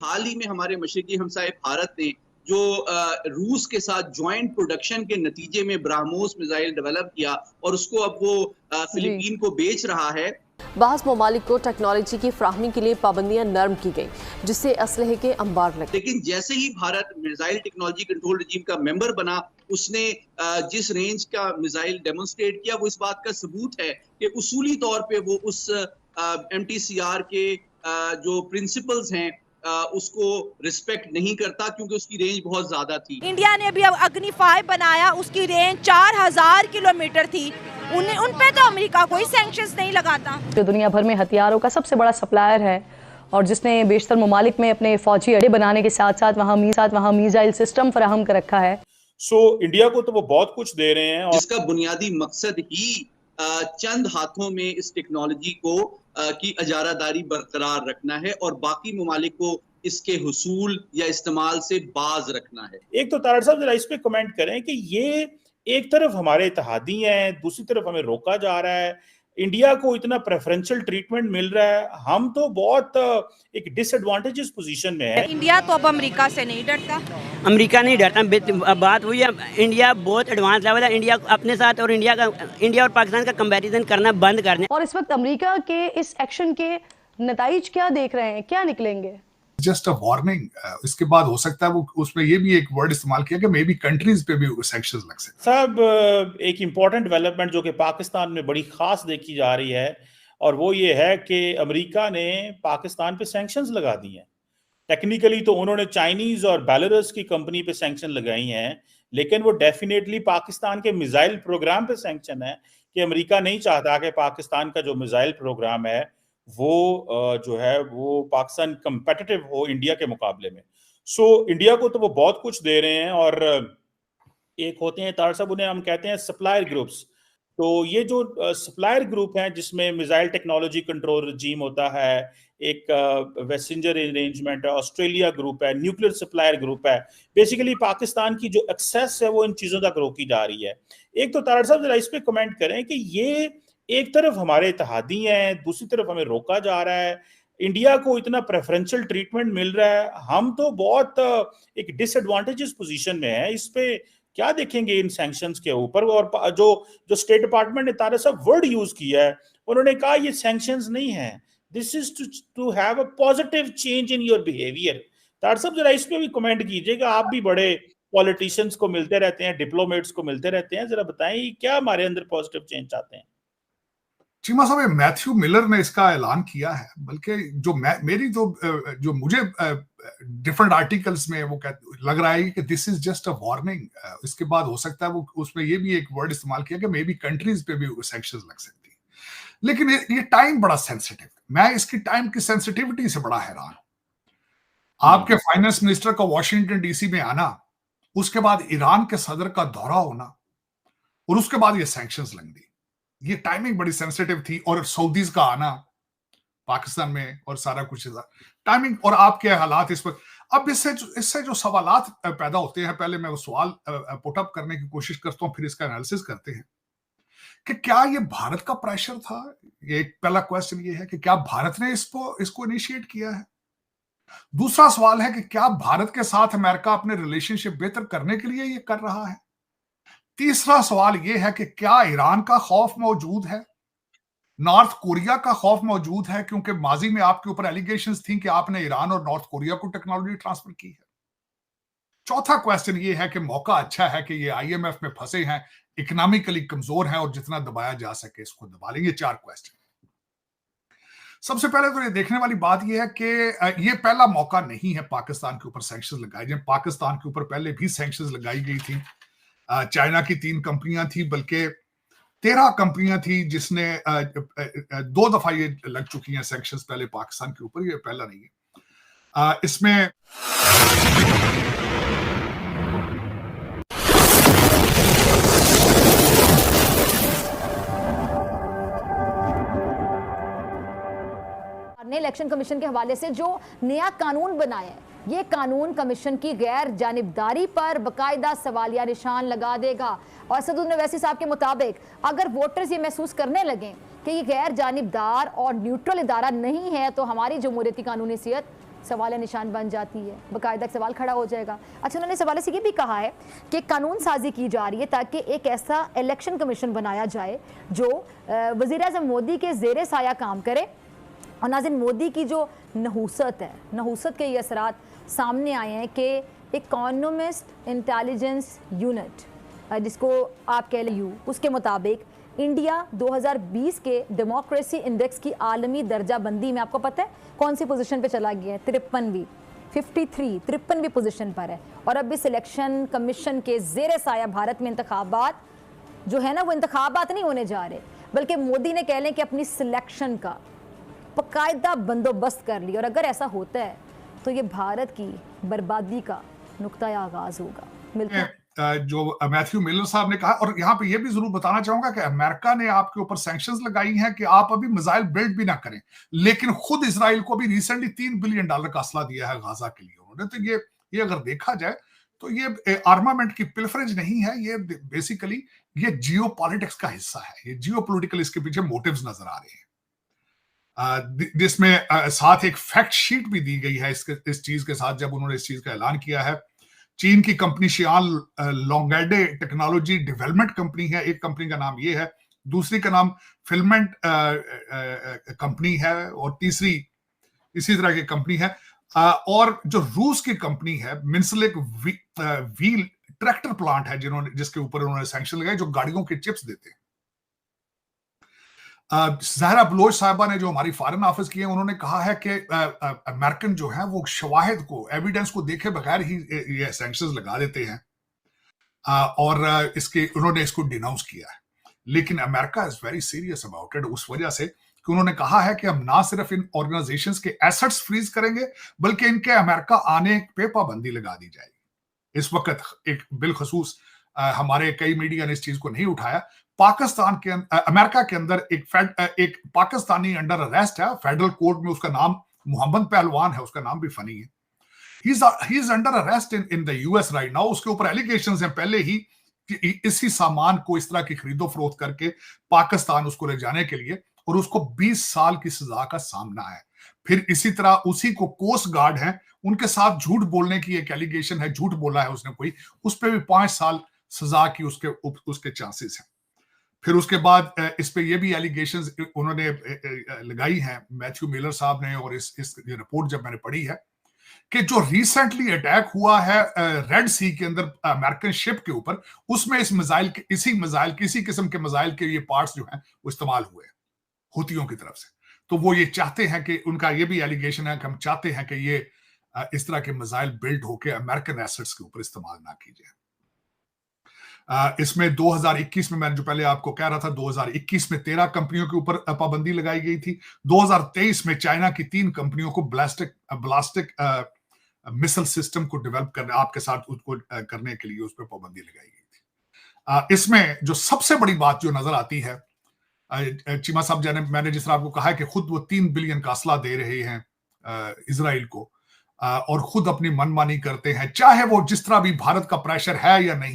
हाल ही में हमारे मशरिकी हमसाए भारत ने जो रूस के साथ ज्वाइंट प्रोडक्शन के नतीजे में ब्राह्मोस मिसाइल डेवलप किया और उसको अब वो फिलीपीन को बेच रहा है। बाज़ ममालिक को टेक्नोलॉजी की फ्राहमी के लिए पाबंदियां नरम की गई, जिससे असलहे के अंबार लगे। लेकिन जैसे ही भारत मिसाइल टेक्नोलॉजी कंट्रोल रजीम का मेंबर बना, उसने जिस रेंज का मिसाइल डेमोन्स्ट्रेट किया, वो इस बात का सबूत है कि उसूली तौर पे वो उस MTCR के जो प्रिंसिपल्स हैं उसको रिस्पेक्ट नहीं करता, क्योंकि उसकी रेंज बहुत ज्यादा थी। इंडिया ने अभी अग्नि 5 बनाया, उसकी रेंज 4000 किलोमीटर थी। उन पे तो अमेरिका कोई सैंक्शंस नहीं लगाता। जो दुनिया भर में हथियारों का सबसे बड़ा सप्लायर है और जिसने बेशतर ममालिक में अपने फौजी अड्डे बनाने के साथ साथ वहाँ मिसाइल सिस्टम फराहम कर रखा है। इंडिया को तो वो बहुत कुछ दे रहे हैं, और जिसका बुनियादी मकसद ही चंद हाथों में इस टेक्नोलॉजी को की इजारादारी बरकरार रखना है और बाकी ममालिक को इसके हुसूल या इस्तेमाल से बाज रखना है। एक तो तारड़ साहब जरा इस पे कमेंट करें कि ये एक तरफ हमारे इत्तेहादी हैं, दूसरी तरफ हमें रोका जा रहा है, इंडिया को इतना प्रेफरेंशियल ट्रीटमेंट मिल रहा है, हम तो बहुत एक डिसएडवांटेजेस पोजीशन में है। इंडिया तो अब अमेरिका से नहीं डरता। अमेरिका नहीं डरता। बात हुई है, इंडिया बहुत एडवांस लेवल है। इंडिया अपने साथ और इंडिया और पाकिस्तान का कंपैरिजन करना बंद करने। और इस वक्त अमेरिका के इस एक्शन के नताइज क्या देख रहे हैं, क्या निकलेंगे? Just a warning. इसके बाद हो सकता है वो उसमें ये भी एक वर्ड इस्तेमाल किया कि मे बी कंट्रीज पे भी सैंक्शंस लग सकते हैं। साहब एक इम्पॉर्टेंट डेवलपमेंट जो कि पाकिस्तान में बड़ी खास देखी जा रही है, और वो ये है कि अमेरिका ने पाकिस्तान पे सैंक्शंस लगा दी हैं। टेक्निकली तो उन्होंने चाइनीज और बेलारूस की कंपनी पे सैंक्शन लगाई हैं, लेकिन वो डेफिनेटली पाकिस्तान के मिसाइल प्रोग्राम पे सैंक्शन है कि अमेरिका नहीं चाहता कि पाकिस्तान का जो मिसाइल प्रोग्राम है वो जो है वो पाकिस्तान कंपेटिटिव हो इंडिया के मुकाबले में। इंडिया को तो वो बहुत कुछ दे रहे हैं, और एक होते हैं तार साहब, उन्हें हम कहते हैं सप्लायर ग्रुप्स। तो ये जो सप्लायर ग्रुप हैं जिसमें मिसाइल टेक्नोलॉजी कंट्रोल रजीम होता है, एक वेसेंजर अरेंजमेंट है, ऑस्ट्रेलिया ग्रुप है, न्यूक्लियर सप्लायर ग्रुप है, बेसिकली पाकिस्तान की जो एक्सेस है वो इन चीजों तक रोकी जा रही है। एक तो तारड़ साहब जरा इस पे कमेंट करें कि ये एक तरफ हमारे इत्तेहादी हैं, दूसरी तरफ हमें रोका जा रहा है, इंडिया को इतना प्रेफरेंशियल ट्रीटमेंट मिल रहा है, हम तो बहुत एक डिसएडवांटेजेस पोजीशन में है। इस पे क्या देखेंगे इन सैंक्शंस के ऊपर? और जो स्टेट डिपार्टमेंट ने तारा साहब वर्ड यूज किया है, उन्होंने कहा ये सैंक्शंस नहीं है, this is to have a positive change in your behaviour. Tara साहब जरा इस पे भी कमेंट कीजिएगा, आप भी बड़े पॉलिटिशियंस को मिलते रहते हैं, डिप्लोमेट्स को मिलते रहते हैं, जरा बताएं क्या हमारे अंदर पॉजिटिव चेंज चाहते हैं। चीमा साहब, मैथ्यू मिलर ने इसका ऐलान किया है, बल्कि जो मुझे डिफरेंट आर्टिकल्स में वो लग रहा है कि this is just a warning. इसके बाद हो सकता है वो उसमें ये भी एक वर्ड इस्तेमाल किया कि मे बी कंट्रीज पे भी सैंक्शंस लग सकती है, लेकिन ये टाइम बड़ा सेंसिटिव। मैं इसकी टाइम की सेंसिटिविटी से बड़ा हैरान हूं। आपके फाइनेंस मिनिस्टर का वॉशिंगटन डीसी में आना, उसके बाद ईरान के सदर का दौरा होना, और उसके बाद ये सैंक्शंस लग दी, ये टाइमिंग बड़ी सेंसिटिव थी। और सऊदीज का आना पाकिस्तान में और सारा कुछ टाइमिंग और आपके हालात इस पर। अब इससे जो सवालात पैदा होते हैं, पहले मैं वो सवाल पुटअप करने की कोशिश करता हूं, फिर इसका एनालिसिस करते हैं कि क्या ये भारत का प्रेशर था। ये एक पहला क्वेश्चन ये है कि क्या भारत ने इसको इनिशिएट किया है। दूसरा सवाल है कि क्या भारत के साथ अमेरिका अपने रिलेशनशिप बेहतर करने के लिए ये कर रहा है। तीसरा सवाल यह है कि क्या ईरान का खौफ मौजूद है, नॉर्थ कोरिया का खौफ मौजूद है, क्योंकि माजी में आपके ऊपर एलिगेशंस थी कि आपने ईरान और नॉर्थ कोरिया को टेक्नोलॉजी ट्रांसफर की है। चौथा क्वेश्चन यह है कि मौका अच्छा है कि ये IMF में फंसे हैं, इकोनॉमिकली कमजोर हैं और जितना दबाया जा सके इसको दबा लेंगे। 4 क्वेश्चन। सबसे पहले तो ये देखने वाली बात यह है कि ये पहला मौका नहीं है पाकिस्तान के ऊपर सैंक्शंस लगाए जाए। पाकिस्तान के ऊपर पहले भी सैंक्शंस लगाई गई थी। चाइना की 3 कंपनियां थी, बल्कि 13 कंपनियां थी जिसने 2 दफा ये लग चुकी हैं सैंक्शंस पहले पाकिस्तान के ऊपर, ये पहला नहीं है। इसमें इलेक्शन कमीशन के हवाले से जो नया कानून बनाया है, ये कानून कमीशन की गैर जानिबदारी पर बाकायदा सवालिया निशान लगा देगा। और असदुद्दीन ओवैसी साहब के मुताबिक अगर वोटर्स ये महसूस करने लगें कि ये गैर जानिबदार और न्यूट्रल इदारा नहीं है, तो हमारी जमहूरियती कानूनी हैसियत सवाल निशान बन जाती है, बाकायदा सवाल खड़ा हो जाएगा। अच्छा, उन्होंने इस हवाले से ये भी कहा है कि कानून साजी की जा रही है ताकि एक ऐसा इलेक्शन कमीशन बनाया जाए जो वज़ीर-ए-आज़म मोदी के ज़ेरे साया काम करे। और नाज़रीन, मोदी की जो नहूसत है, नहूसत के ये असरात सामने आए हैं कि इकोनॉमिस्ट इंटेलिजेंस यूनिट, जिसको आप कह लें यू, उसके मुताबिक इंडिया 2020 के डेमोक्रेसी इंडेक्स की आलमी दर्जा बंदी में आपको पता है कौन सी पोजीशन पे चला गया है? 53वीं पोजीशन पर है। और अब इस इलेक्शन कमीशन के ज़ेरे साया भारत में इंतखाबात जो है ना, वो इंतखाबात नहीं होने जा रहे, बल्कि मोदी ने कह लें कि अपनी सिलेक्शन का बाकायदा बंदोबस्त कर लिया। और अगर ऐसा होता है तो ये भारत की बर्बादी का नुक्ता आगाज होगा। मिलते हैं जो मैथ्यू मिलर साहब ने कहा। और यहाँ पे ये भी जरूर बताना चाहूंगा कि अमेरिका ने आपके ऊपर सैंक्शंस लगाई हैं कि आप अभी मिसाइल बिल्ड भी ना करें, लेकिन खुद इजराइल को भी रिसेंटली $3 बिलियन का असला दिया है गाजा के लिए उन्होंने। तो ये अगर देखा जाए तो ये आर्मामेंट की पिलफरेज नहीं है, ये बेसिकली ये जियो पॉलिटिक्स का हिस्सा है, ये जियो पोलिटिकल इसके पीछे मोटिव्स नजर आ रहे हैं। जिसमें साथ एक फैक्ट शीट भी दी गई है इस चीज के साथ, जब उन्होंने इस चीज का ऐलान किया है। चीन की कंपनी शियान लोंगेडे टेक्नोलॉजी डेवलपमेंट कंपनी है, एक कंपनी का नाम ये है, दूसरी का नाम फिलमेंट कंपनी है, और तीसरी इसी तरह की कंपनी है। और जो रूस की कंपनी है मिन्सलेक व्हील ट्रैक्टर प्लांट है जिसके ऊपर उन्होंने सैंक्शन लगाए, जो गाड़ियों के चिप्स देते हैं। ज़हरा बलोच साहिबा ने जो हमारी फॉरेन ऑफिस की है, उन्होंने कहा है कि अमेरिकन जो है वो शवाहिद को, एविडेंस को देखे बगैर ही ये सैंक्शंस लगा देते हैं, और उन्होंने इसको डिनाउंस किया है। लेकिन America is very serious about it, उस वजह से कि उन्होंने कहा है कि हम ना सिर्फ इन ऑर्गेनाइजेशंस के एसेट्स फ्रीज करेंगे, बल्कि इनके अमेरिका आने पे पाबंदी लगा दी जाएगी। इस वक्त एक बिलखसूस हमारे कई मीडिया ने इस चीज को नहीं उठाया, पाकिस्तान के अमेरिका के अंदर एक पाकिस्तानी अंडर अरेस्ट है फेडरल कोर्ट में, उसका नाम मोहम्मद पहलवान है, उसका नाम भी फनी है। He is under arrest in the US right now. उसके ऊपर एलिगेशंस हैं पहले ही इसी सामान को इस तरह की खरीदो फरोख्त करके पाकिस्तान उसको ले जाने के लिए, और उसको 20 साल की सजा का सामना है। फिर इसी तरह उसी को कोस्ट गार्ड है, उनके साथ झूठ बोलने की एक एलिगेशन है, झूठ बोला है उसने कोई, उस पर भी 5 साल सजा की उसके चांसेस हैं। फिर उसके बाद इस पे ये भी एलिगेशंस उन्होंने लगाई हैं मैथ्यू मिलर साहब ने, और इस रिपोर्ट जब मैंने पढ़ी है कि जो रिसेंटली अटैक हुआ है रेड सी के अंदर अमेरिकन शिप के ऊपर, उसमें किसी किस्म के मिसाइल के ये पार्ट्स जो हैं वो इस्तेमाल हुए हुतियों की तरफ से। तो वो ये चाहते हैं कि उनका ये भी एलिगेशन है कि हम चाहते हैं कि ये इस तरह के मिसाइल बिल्ड होकर अमेरिकन एसेट्स के ऊपर इस्तेमाल ना की जाए। इसमें 2021 में मैंने जो पहले आपको कह रहा था, 2021 में 13 कंपनियों के ऊपर पाबंदी लगाई गई थी। 2023 में चाइना की 3 कंपनियों को ब्लास्टिक मिसाइल सिस्टम को डेवलप करने, आपके साथ उसको करने के लिए उस पर पाबंदी लगाई गई थी। इसमें जो सबसे बड़ी बात जो नजर आती है, चीमा साहब मैंने जिस तरह आपको कहा है कि खुद वो 3 बिलियन का असला दे रहे हैं इजराइल को, और खुद अपनी मनमानी करते हैं, चाहे वो जिस तरह भी भारत का प्रेशर है या नहीं।